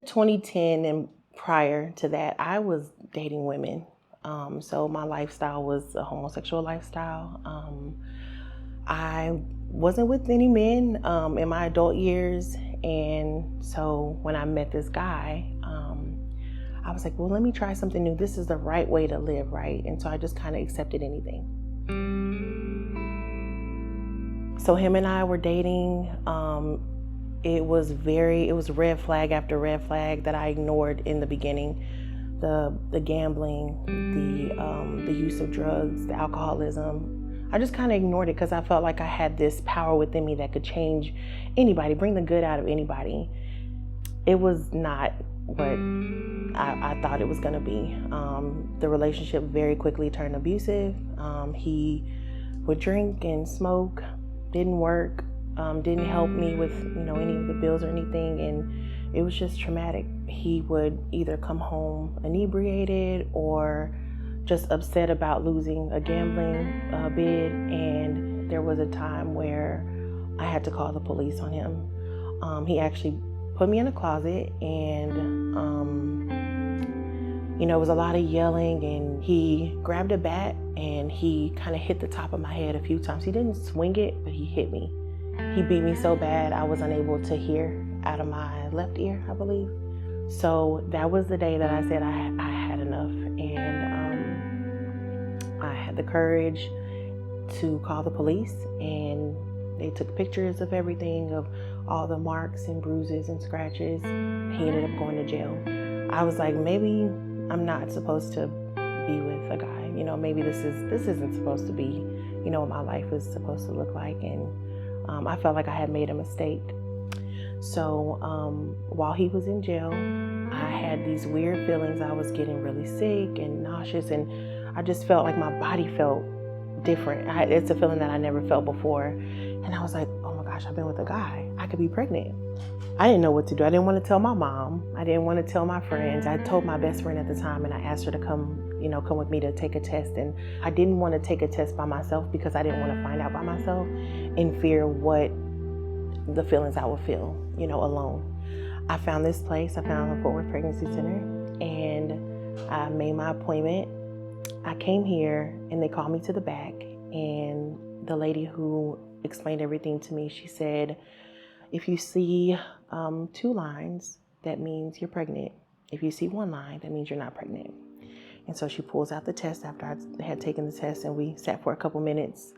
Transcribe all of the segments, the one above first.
2010 and prior to that, I was dating women. So my lifestyle was a homosexual lifestyle. I wasn't with any men in my adult years. And so when I met this guy, I was like, well, let me try something new. This is the right way to live, right? And so I just kind of accepted anything. So him and I were dating. It was red flag after red flag that I ignored in the beginning. The gambling, the use of drugs, the alcoholism. I just kind of ignored it because I felt like I had this power within me that could change anybody, bring the good out of anybody. It was not what I thought it was going to be. The relationship very quickly turned abusive. He would drink and smoke, didn't work, didn't help me with any of the bills or anything, and it was just traumatic. He would either come home inebriated or just upset about losing a gambling bid, and there was a time where I had to call the police on him. He actually put me in a closet, and it was a lot of yelling, and he grabbed a bat and he kind of hit the top of my head a few times. He didn't swing it, but he hit me. He beat me so bad I was unable to hear out of my left ear, I believe. So that was the day that I said I had enough, and I had the courage to call the police, and they took pictures of everything, of all the marks and bruises and scratches. He ended up going to jail. I was like, maybe I'm not supposed to be with a guy. Maybe this isn't supposed to be, what my life is supposed to look like. And I felt like I had made a mistake. So while he was in jail, I had these weird feelings. I was getting really sick and nauseous, and I just felt like my body felt different. It's a feeling that I never felt before. And I was like, oh my gosh, I've been with a guy. I could be pregnant. I didn't know what to do. I didn't want to tell my mom. I didn't want to tell my friends. I told my best friend at the time, and I asked her to come with me to take a test. And I didn't want to take a test by myself because I didn't want to find out by myself and fear what the feelings I would feel, alone. I found this place. I found the Fort Worth Pregnancy Center, and I made my appointment. I came here, and they called me to the back, and the lady who explained everything to me, she said, if you see 2 lines, that means you're pregnant. If you see 1 line, that means you're not pregnant. And so she pulls out the test after I had taken the test, and we sat for a couple minutes.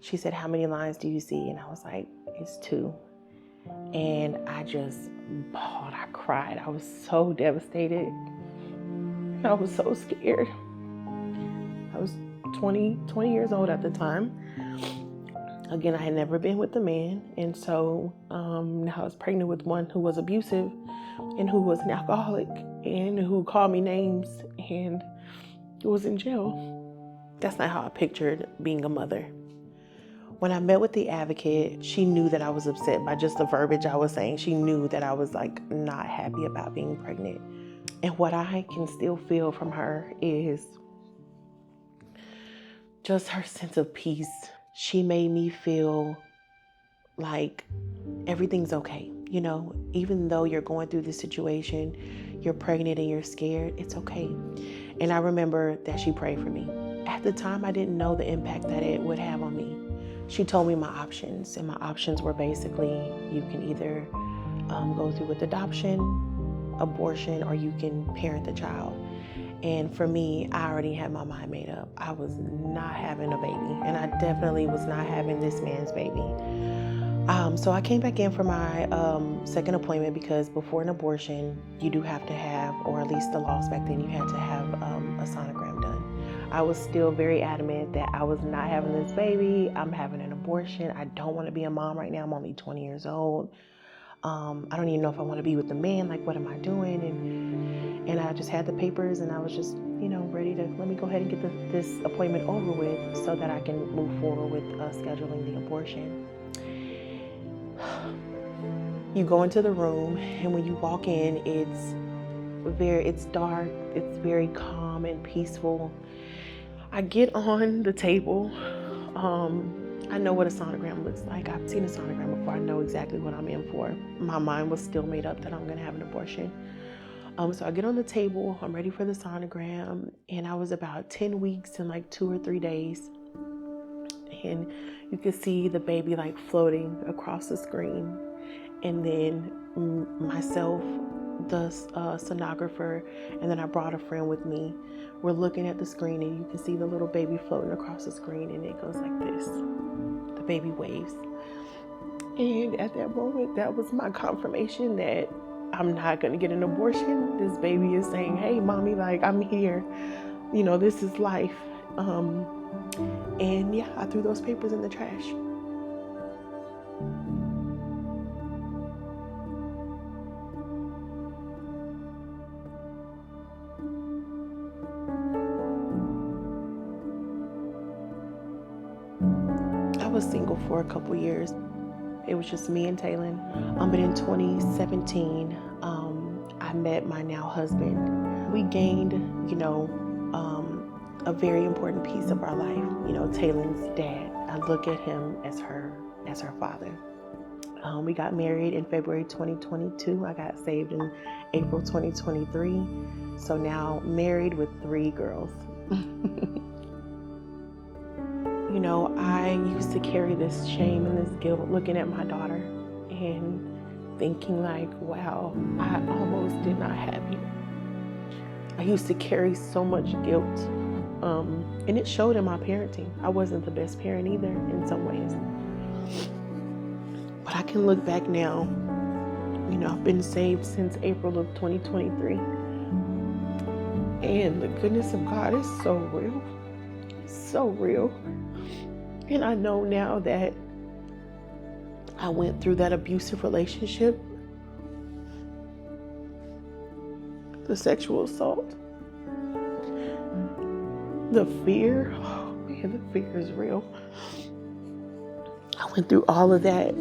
She said, how many lines do you see? And I was like, it's 2. And I just bawled. I cried. I was so devastated. I was so scared. I was 20 years old at the time. Again, I had never been with a man, and so now I was pregnant with one who was abusive and who was an alcoholic and who called me names and was in jail. That's not how I pictured being a mother. When I met with the advocate, she knew that I was upset by just the verbiage I was saying. She knew that I was not happy about being pregnant. And what I can still feel from her is just her sense of peace. She made me feel like everything's okay. Even though you're going through this situation, you're pregnant and you're scared, it's okay. And I remember that she prayed for me. At the time, I didn't know the impact that it would have on me. She told me my options, and my options were basically, you can either go through with adoption, abortion, or you can parent the child. And for me, I already had my mind made up. I was not having a baby, and I definitely was not having this man's baby. So I came back in for my second appointment because before an abortion, you do have to have, or at least the laws back then, you had to have a sonogram done. I was still very adamant that I was not having this baby. I'm having an abortion. I don't want to be a mom right now. I'm only 20 years old. I don't even know if I want to be with the man. Like, what am I doing? And I just had the papers, and I was just, ready to, let me go ahead and get this appointment over with so that I can move forward with scheduling the abortion. You go into the room, and when you walk in, it's dark, it's very calm and peaceful. I get on the table, I know what a sonogram looks like. I've seen a sonogram before. I know exactly what I'm in for. My mind was still made up that I'm going to have an abortion. So I get on the table, I'm ready for the sonogram, and I was about 10 weeks and like 2 or 3 days. And you could see the baby like floating across the screen. And then myself, the sonographer, and then I brought a friend with me. We're looking at the screen, and you can see the little baby floating across the screen, and it goes like this. The baby waves. And at that moment, that was my confirmation that I'm not going to get an abortion. This baby is saying, hey, mommy, like, I'm here. You know, this is life. And yeah, I threw those papers in the trash. I was single for a couple years. It was just me and Taylor. But in 2017, I met my now husband. We gained, a very important piece of our life. Taylor's dad. I look at him as her father. We got married in February 2022. I got saved in April 2023. So now married with 3 girls. I used to carry this shame and this guilt looking at my daughter and thinking like, wow, I almost did not have you. I used to carry so much guilt. And it showed in my parenting. I wasn't the best parent either in some ways. But I can look back now. I've been saved since April of 2023. And the goodness of God is so real. So real. And I know now that I went through that abusive relationship, the sexual assault, the fear. Oh man, the fear is real. I went through all of that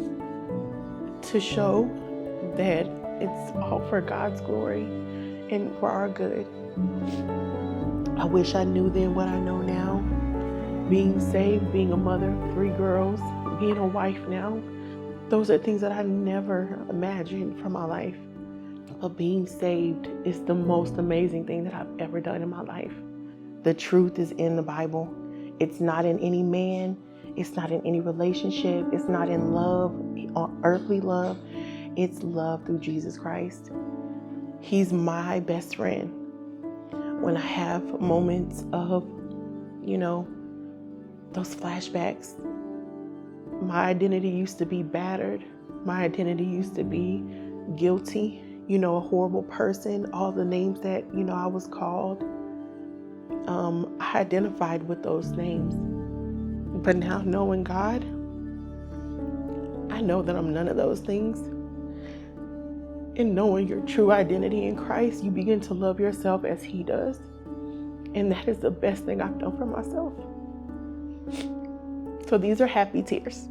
to show that it's all for God's glory and for our good. I wish I knew then what I know now. Being saved, being a mother of 3 girls, being a wife now, those are things that I never imagined for my life. But being saved is the most amazing thing that I've ever done in my life. The truth is in the Bible. It's not in any man. It's not in any relationship. It's not in love, earthly love. It's love through Jesus Christ. He's my best friend. When I have moments of, those flashbacks, my identity used to be battered. My identity used to be guilty, a horrible person, all the names that, I was called. I identified with those names. But now knowing God, I know that I'm none of those things. And knowing your true identity in Christ, you begin to love yourself as He does. And that is the best thing I've done for myself. So these are happy tears.